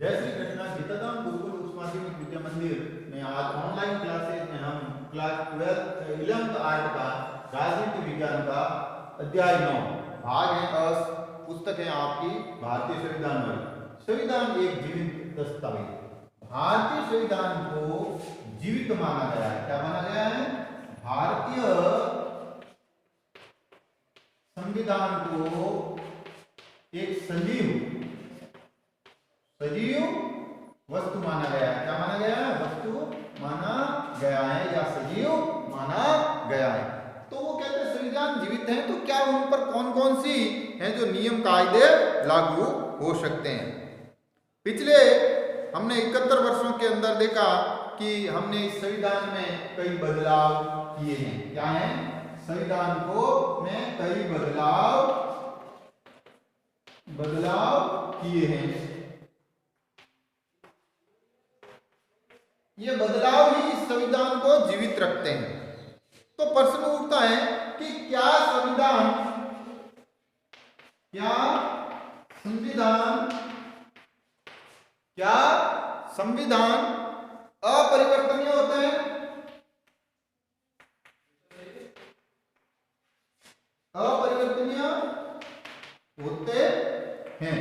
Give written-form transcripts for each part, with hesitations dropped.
जय श्री कृष्णा। गीताधाम गुरुकुल उच्च माध्यमिक विद्या मंदिर में आज ऑनलाइन क्लासेस में हम क्लास 11th आर्ट का राजनीति विज्ञान का अध्याय 9 भाग है पुस्तक है आपकी भारतीय संविधान में। संविधान एक जीवित दस्तावेज। भारतीय संविधान को जीवित माना गया है। क्या माना गया है? भारतीय संविधान को एक सजीव वस्तु माना गया है। क्या माना गया है? वस्तु माना गया है या सजीव माना गया है। तो वो कहते हैं संविधान जीवित है, तो क्या उन पर कौन कौन सी हैं जो नियम कायदे लागू हो सकते हैं। पिछले हमने 71 वर्षों के अंदर देखा कि हमने इस संविधान में कई बदलाव किए हैं। क्या है? संविधान को में कई बदलाव किए हैं। ये बदलाव ही इस संविधान को जीवित रखते हैं। तो प्रश्न उठता है कि क्या संविधान अपरिवर्तनीय होते हैं? अपरिवर्तनीय होते हैं।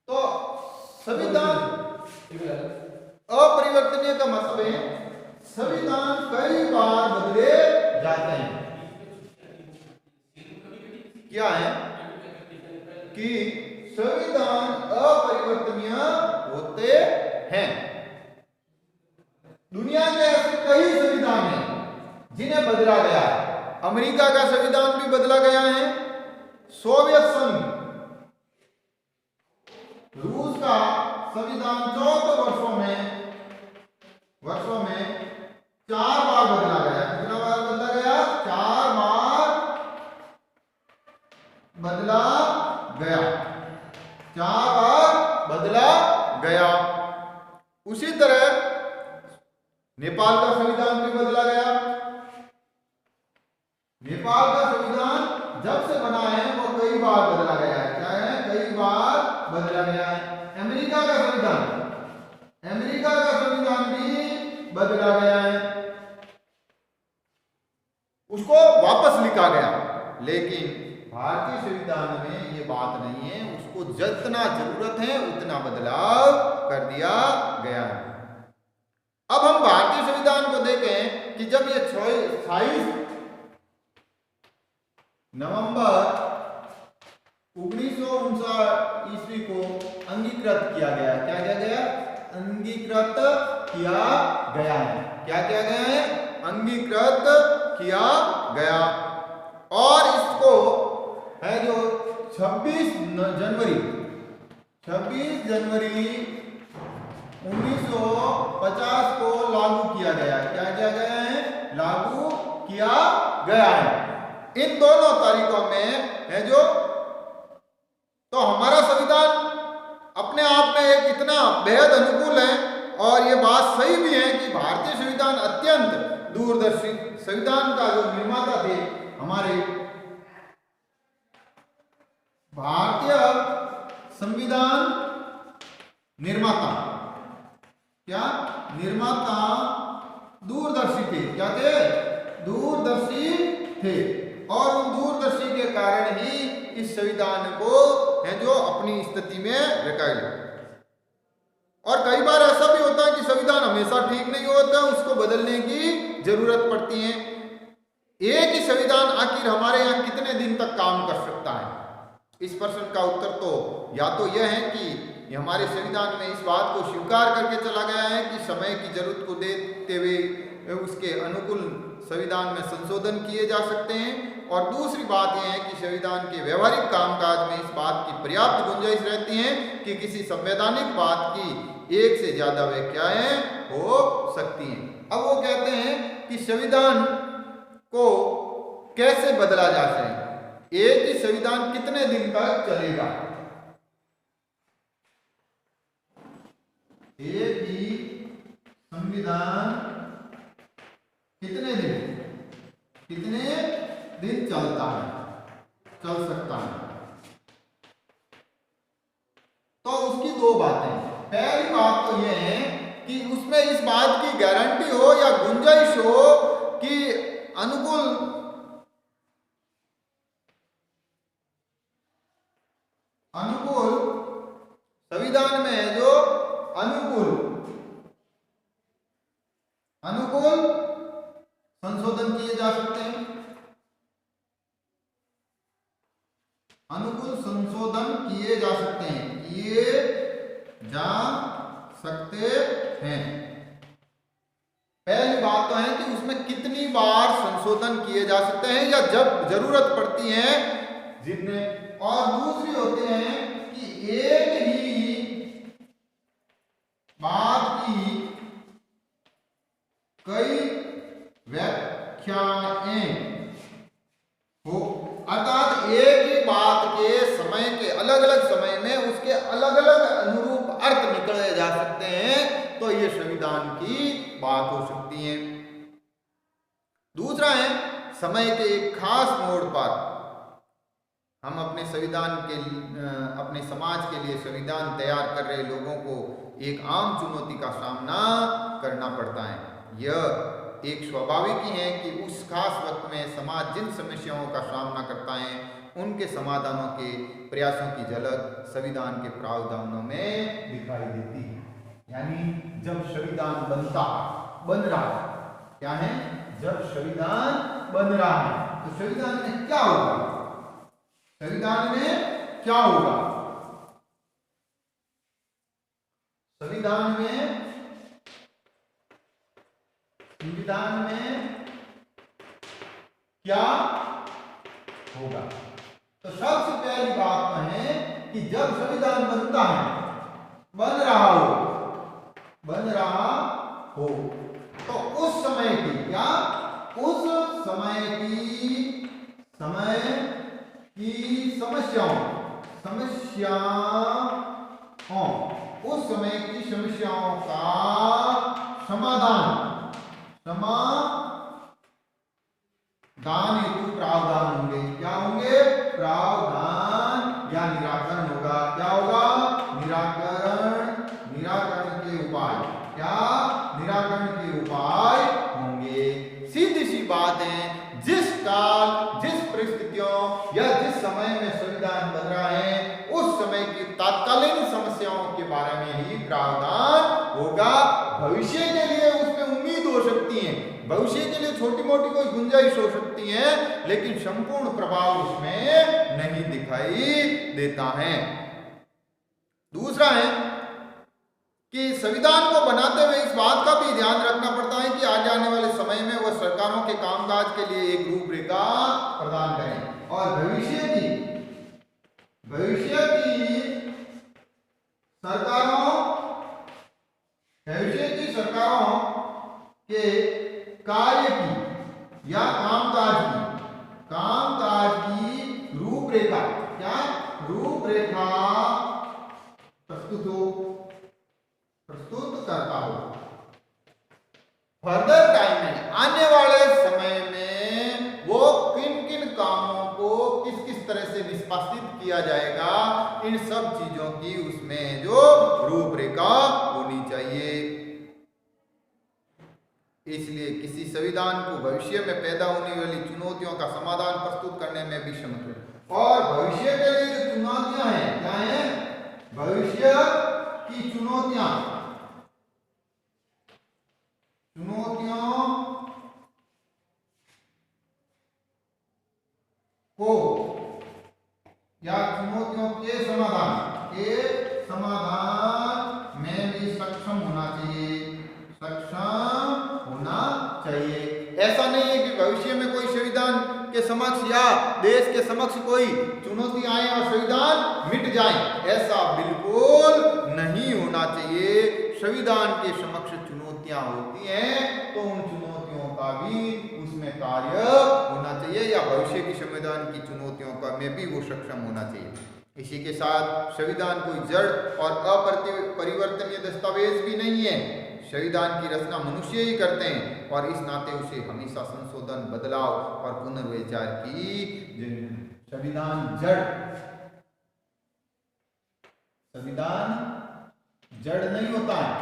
तो संविधान अपरिवर्तनीय का मतलब है संविधान कई बार बदले जाते हैं। क्या है कि संविधान अपरिवर्तनीय होते हैं। दुनिया के ऐसे कई संविधान हैं जिन्हें बदला गया है। अमेरिका का संविधान भी बदला गया है, सोवियत संघ, रूस का संविधान 74 वर्षों में 4 बार बदला गया। कितना बार बदला गया? 4 बार बदला गया। 4 बार बदला गया। उसी तरह नेपाल का संविधान भी बदला गया। नेपाल का संविधान जब से बना है वो कई बार बदला गया है। क्या है? कई बार बदला गया है। अमेरिका का संविधान भी बदला गया है, उसको वापस लिखा गया। लेकिन भारतीय संविधान में ये बात नहीं है, उसको जितना जरूरत है उतना बदलाव कर दिया गया है। अब हम भारतीय संविधान को देखें कि जब ये 28 नवंबर 1959 ईस्वी को अंगीकृत किया गया। क्या किया गया? अंगीकृत किया गया है। क्या किया गया है? अंगीकृत किया गया। और इसको है जो 26 जनवरी 1950 को लागू किया गया। क्या किया गया है? लागू किया गया है। इन दोनों तारीखों में है जो तो हमारा संविधान अपने आप में एक इतना बेहद अनुकूल है। और ये बात सही भी है कि भारतीय संविधान अत्यंत दूरदर्शी। संविधान का जो निर्माता थे हमारे भारतीय संविधान निर्माता, क्या निर्माता दूरदर्शी थे। क्या थे? दूरदर्शी थे। और उन दूरदर्शी के कारण ही इस संविधान को है जो अपनी स्थिति में रखा गया। और कई बार ऐसा भी होता है कि संविधान हमेशा ठीक नहीं होता, उसको बदलने की जरूरत पड़ती है। एक ही संविधान आखिर हमारे यहाँ कितने दिन तक काम कर सकता है? इस प्रश्न का उत्तर तो या तो यह है कि हमारे संविधान में इस बात को स्वीकार करके चला गया है कि समय की जरूरत को देखते हुए उसके अनुकूल संविधान में संशोधन किए जा सकते हैं। और दूसरी बात यह है कि संविधान के व्यवहारिक कामकाज में इस बात की पर्याप्त गुंजाइश रहती है कि किसी संवैधानिक बात की एक से ज्यादा व्याख्याएं हो सकती हैं। अब वो कहते हैं कि संविधान को कैसे बदला जा सके। एक ही संविधान कितने दिन तक चलेगा? एक ही संविधान कितने दिन चल सकता है? तो उसकी दो बातें हैं। पहली बात तो यह है कि उसमें इस बात की गारंटी हो या गुंजाइश हो कि अनुकूल संविधान में है जो अनुकूल संशोधन किए जा सकते हैं, अनुकूल संशोधन किए जा सकते हैं। पहली बात तो है कि उसमें कितनी बार संशोधन किए जा सकते हैं या जब जरूरत पड़ती है जितने, और दूसरी होते हैं कि एक ही बात की कई व्याख्याएं हो, अर्थात एक ही बात के समय के अलग अलग समय में उसके अलग अलग अनुरूप अर्थ निकले जा सकते हैं, तो ये संविधान की बात हो सकती है। दूसरा है समय के एक खास मोड़ पर हम अपने संविधान के अपने समाज के लिए संविधान तैयार कर रहे लोगों को एक आम चुनौती का सामना करना पड़ता है। यह एक स्वाभाविक ही है कि उस खास वक्त में समाज जिन समस्याओं का सामना करता है उनके समाधानों के प्रयासों की झलक संविधान के प्रावधानों में दिखाई देती है। यानी जब संविधान बन रहा है, क्या है, जब संविधान बन रहा है तो संविधान में क्या होगा, संविधान में क्या होगा, संविधान में क्या होगा। तो सबसे पहली बात तो है कि जब संविधान बन रहा हो तो उस समय की समस्याओं का दान हेतु प्रावधान होंगे। क्या होंगे, प्रावधान या निराकरण होगा। क्या होगा, निराकरण के उपाय, क्या, निराकरण के उपाय होंगे। सीधी सी बात है, जिस काल, जिस परिस्थितियों या जिस समय में संविधान बन रहा है उस समय की तात्कालिक समस्याओं के बारे में ही प्रावधान होगा। भविष्य के लिए उसमें उम्मीद हो सकती है, भविष्य के लिए छोटी मोटी कोई गुंजाइश हो सकती है, लेकिन संपूर्ण प्रभाव उसमें नहीं दिखाई देता है। दूसरा है कि संविधान को बनाते हुए इस बात का भी ध्यान रखना पड़ता है कि आगे आने वाले समय में वह सरकारों के कामकाज के लिए एक रूपरेखा प्रदान करें और भविष्य की सरकारों के कार्य की या कामकाज की रूपरेखा, क्या, रूपरेखा प्रस्तुत करता हो। फर्दर टाइम में, आने वाले समय में वो किन किन कामों को किस किस तरह से निष्पादित किया जाएगा, इन सब चीजों की उसमें जो रूपरेखा होनी चाहिए। इसलिए किसी संविधान को भविष्य में पैदा होने वाली चुनौतियों का समाधान प्रस्तुत करने में भी समर्थ, और भविष्य के लिए जो चुनौतियां हैं, क्या है, भविष्य की चुनौतियों को या चुनौतियों के समाधान में भी सक्षम होना चाहिए। ऐसा नहीं है कि भविष्य में कोई संविधान के समक्ष या देश के समक्ष कोई चुनौती आए और संविधान मिट जाए, ऐसा बिल्कुल नहीं होना चाहिए। संविधान के समक्ष चुनौतियां होती हैं तो उन चुनौतियों का भी उसमें कार्य होना चाहिए, या भविष्य की संविधान की चुनौतियों का में भी वो सक्षम होना चाहिए। इसी के साथ संविधान कोई जड़ और अपरिवर्तनीय दस्तावेज भी नहीं है। संविधान की रचना मनुष्य ही करते हैं और इस नाते उसे हमेशा संशोधन, बदलाव और पुनर्विचार की संविधान जड़ नहीं होता है,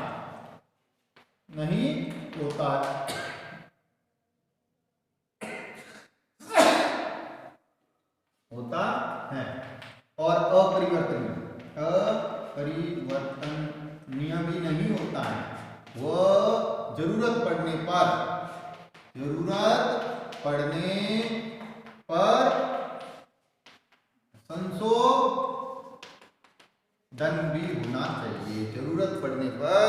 नहीं होता है। होता है और अपरिवर्तनीय भी नहीं होता है। वह जरूरत पड़ने पर संशोधन भी होना चाहिए। जरूरत पड़ने पर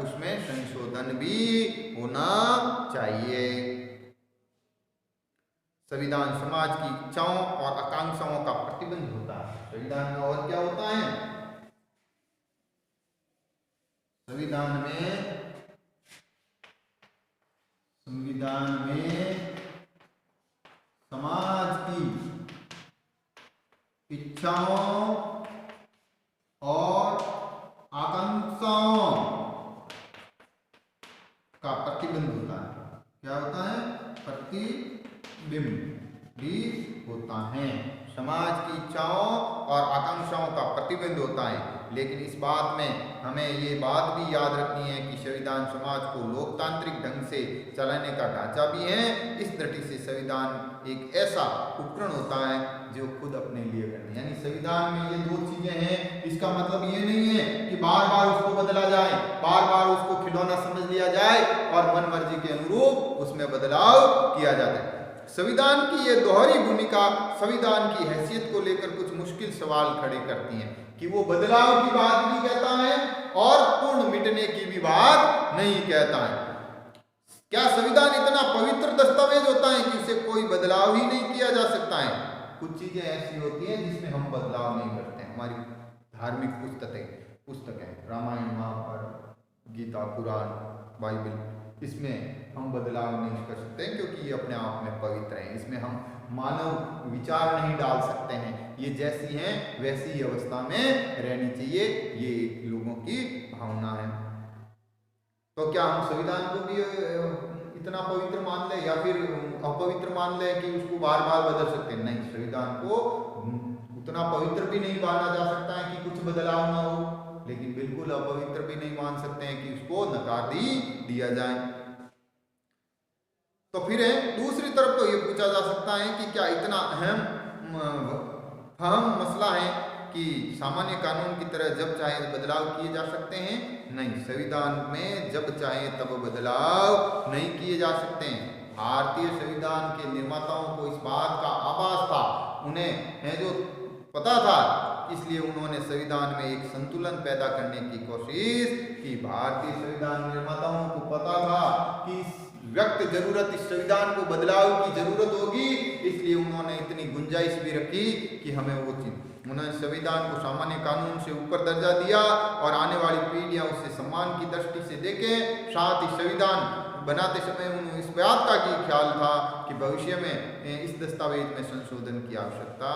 उसमें संशोधन भी होना चाहिए। संविधान समाज की इच्छाओं और आकांक्षाओं का प्रतिबंध होता है। संविधान में और क्या होता है? संविधान में समाज की इच्छाओं और आकांक्षाओं का प्रतिबंध होता है। क्या होता है? प्रतिबिंब भी होता है। समाज की इच्छाओं और आकांक्षाओं का प्रतिबंध होता है। लेकिन इस बात में हमें ये बात भी याद रखनी है कि संविधान समाज को लोकतांत्रिक ढंग से चलाने का ढांचा भी है। इस दृष्टि से संविधान एक ऐसा उपकरण होता है जो खुद अपने लिए करने, यानी संविधान में ये दो चीजें हैं। इसका मतलब ये नहीं है कि बार बार उसको बदला जाए, बार बार उसको खिलौना समझ लिया जाए और मन मर्जी के अनुरूप उसमें बदलाव किया जाता है। संविधान की ये दोहरी भूमिका संविधान की हैसियत को लेकर कुछ मुश्किल सवाल खड़े करती हैं कि वो बदलाव की बात भी कहता है और पूर्ण मिटने की भी बात नहीं कहता है। क्या संविधान इतना पवित्र दस्तावेज होता है कि उसे कोई बदलाव ही नहीं किया जा सकता है? कुछ चीजें ऐसी होती हैं जिसमें हम बदलाव नहीं करते हैं। हमारी धार्मिक पुस्तकें रामायण, महाभारत, गीता, पुराण, बाइबल, इसमें हम बदलाव नहीं कर सकते क्योंकि ये अपने आप में पवित्र है। इसमें हम मानव विचार नहीं डाल सकते हैं। ये जैसी हैं वैसी ही अवस्था में रहनी चाहिए, ये लोगों की भावना है। तो क्या हम संविधान को भी इतना पवित्र मान ले या फिर अपवित्र मान ले कि उसको बार बार बदल सकते हैं? नहीं, संविधान को उतना पवित्र भी नहीं माना जा सकता है कि कुछ बदलाव ना हो, लेकिन बिल्कुल अपवित्र भी नहीं मान सकते हैं कि उसको नकार दिया जाए। तो फिर दूसरी तरफ तो ये पूछा जा सकता है कि क्या इतना अहम मसला है कि सामान्य कानून की तरह जब चाहे बदलाव किए जा सकते हैं? नहीं, संविधान में जब चाहे तब बदलाव नहीं किए जा सकते हैं। भारतीय संविधान के निर्माताओं को इस बात का आभास था, उन्हें है जो पता था, इसलिए उन्होंने संविधान में एक संतुलन पैदा करने की कोशिश की। भारतीय संविधान निर्माताओं को पता था कि व्यक्त जरूरत इस संविधान को बदलाव की जरूरत होगी, इसलिए उन्होंने इतनी गुंजाइश भी रखी कि हमें वो चीज, उन्होंने संविधान को सामान्य कानून से ऊपर दर्जा दिया और आने वाली पीढ़ियां उससे सम्मान की दृष्टि से देखें। साथ ही संविधान बनाते समय उन्हें इस बात का ख्याल था कि भविष्य में इस दस्तावेज में संशोधन की आवश्यकता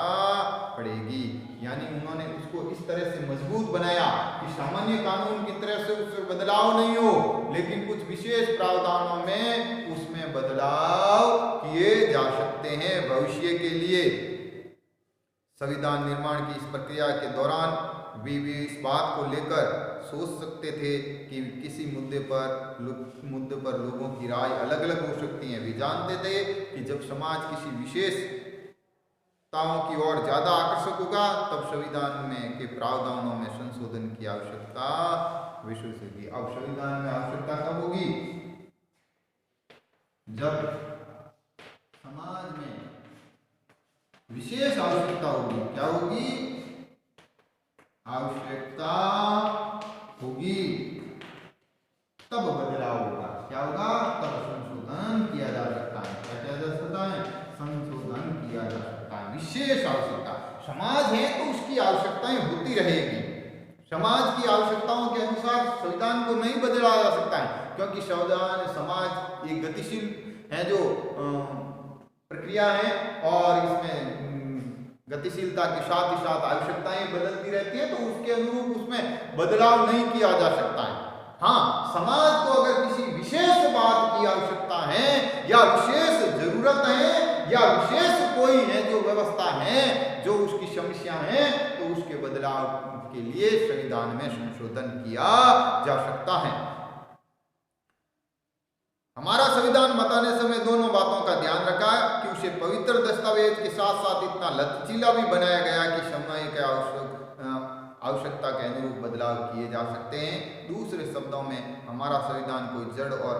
पड़ेगी, यानी उन्होंने उसको इस तरह से मजबूत बनाया कि सामान्य कानून की तरह से उसमें बदलाव नहीं हो, लेकिन कुछ विशेष प्रावधानों में उसमें बदलाव किए जा सकते हैं भविष्य के लिए। संविधान निर्माण की इस प्रक्रिया के दौरान भी इस बात को लेकर सोच सकते थे कि किसी मुद्दे पर लोगों की राय अलग अलग हो सकती है। वे जानते थे कि जब समाज किसी विशेषताओं की ओर ज्यादा आकर्षक होगा तब संविधान में के प्रावधानों में संशोधन की आवश्यकता विशेष होगी। अब संविधान में आवश्यकता कब होगी? जब समाज में विशेष आवश्यकता होगी। क्या होगी? आवश्यकता होगी, तब बदलाव होगा। क्या होगा? तब संशोधन किया जा सकता है। क्या किया जा सकता है? संशोधन किया जा सकता है। विशेष आवश्यकता, समाज है तो उसकी आवश्यकताएं होती रहेगी। समाज की आवश्यकताओं के अनुसार संविधान को नहीं बदला जा सकता है, क्योंकि समाज एक गतिशील है जो प्रक्रिया है और इसमें गतिशीलता के साथ ही साथ आवश्यकताएं बदलती रहती है, तो उसके अनुरूप उसमें बदलाव नहीं किया जा सकता है। हाँ, समाज को अगर किसी विशेष बात की आवश्यकता है या विशेष जरूरत है या विशेष कोई है जो व्यवस्था है, जो उसकी समस्या है, तो उसके बदलाव के लिए संविधान में संशोधन किया जा सकता है। हमारा संविधान बताने समय दोनों बातों का ध्यान रखा कि उसे पवित्र दस्तावेज के साथ साथ इतना लचीला भी बनाया गया कि समय के आवश्यकता के अनुरूप बदलाव किए जा सकते हैं। दूसरे शब्दों में हमारा संविधान कोई जड़ और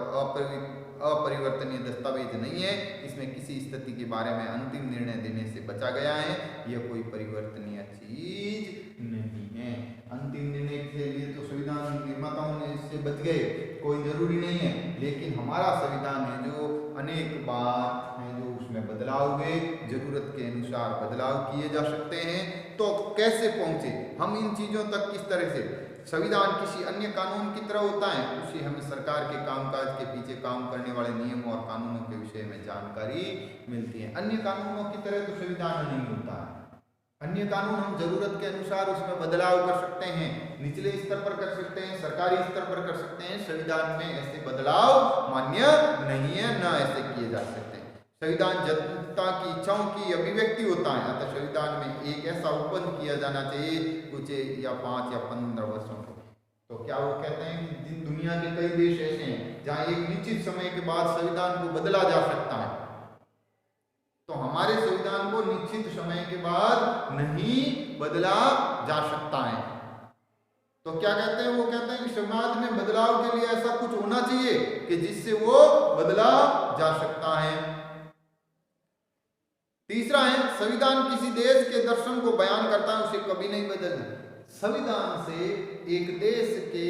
अपरिवर्तनीय दस्तावेज नहीं है। इसमें किसी स्थिति के बारे में अंतिम निर्णय देने से बचा गया है। यह कोई परिवर्तनीय चीज नहीं है। अंतिम निर्णय के लिए तो संविधान निर्माताओं ने इससे बच गए, कोई जरूरी नहीं है। लेकिन हमारा संविधान है जो अनेक बार है जो उसमें बदलाव हुए, जरूरत के अनुसार बदलाव किए जा सकते हैं। तो कैसे पहुंचे हम इन चीजों तक? किस तरह से? संविधान किसी अन्य कानून की तरह होता है। उसे हमें सरकार के कामकाज के पीछे काम करने वाले नियम और कानूनों के विषय में जानकारी मिलती है। अन्य कानूनों की तरह तो संविधान नहीं होता है। अन्य कानून हम जरूरत के अनुसार उसमें बदलाव कर सकते हैं, निचले स्तर पर कर सकते हैं, सरकारी स्तर पर कर सकते हैं। संविधान में ऐसे बदलाव मान्य नहीं है, न ऐसे किए जा सकते। संविधान जनता की इच्छाओं की अभिव्यक्ति होता है। अतः संविधान में एक ऐसा उत्पन्न किया जाना चाहिए कुछ या 5 या 15 वर्षों को। तो क्या वो कहते हैं कि जिन दुनिया के कई देश ऐसे हैं जहां एक निश्चित समय के बाद संविधान को बदला जा सकता है, तो हमारे संविधान को निश्चित समय के बाद नहीं बदला जा सकता है। तो क्या कहते हैं? वो कहते हैं कि समाज में बदलाव के लिए ऐसा कुछ होना चाहिए कि जिससे वो बदला जा सकता है। तीसरा है, संविधान किसी देश के दर्शन को बयान करता है, उसे कभी नहीं बदलना। संविधान से एक देश के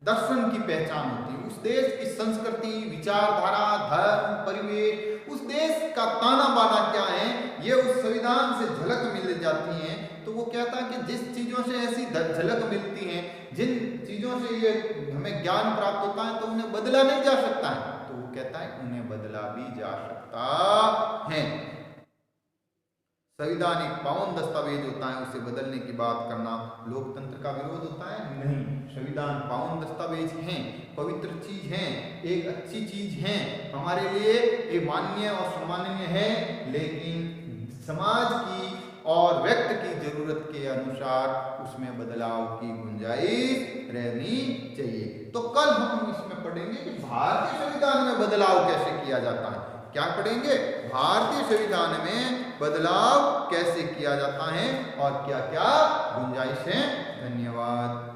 दर्शन की पहचान होती है। उस देश की संस्कृति, विचारधारा, धर्म, परिवेश, उस देश का ताना बाना क्या है, ये उस संविधान से झलक मिल जाती है। तो वो कहता है कि जिस चीजों से ऐसी झलक मिलती है, जिन चीजों से ये हमें ज्ञान प्राप्त होता है, तो उन्हें बदला नहीं जा सकता है। तो वो कहता है उन्हें बदला भी जा सकता है। संविधान एक पावन दस्तावेज होता है, उसे बदलने की बात करना लोकतंत्र का विरोध होता है? नहीं। संविधान पावन दस्तावेज हैं, पवित्र चीज हैं, एक अच्छी चीज हैं, हमारे लिए एक मान्य और सम्माननीय है। लेकिन समाज की और व्यक्ति की जरूरत के अनुसार उसमें बदलाव की गुंजाइश रहनी चाहिए। तो कल हम इसमें पढ़ेंगे कि भारतीय संविधान में बदलाव कैसे किया जाता है। क्या पढ़ेंगे? भारतीय संविधान में बदलाव कैसे किया जाता है और क्या क्या गुंजाइश है। धन्यवाद।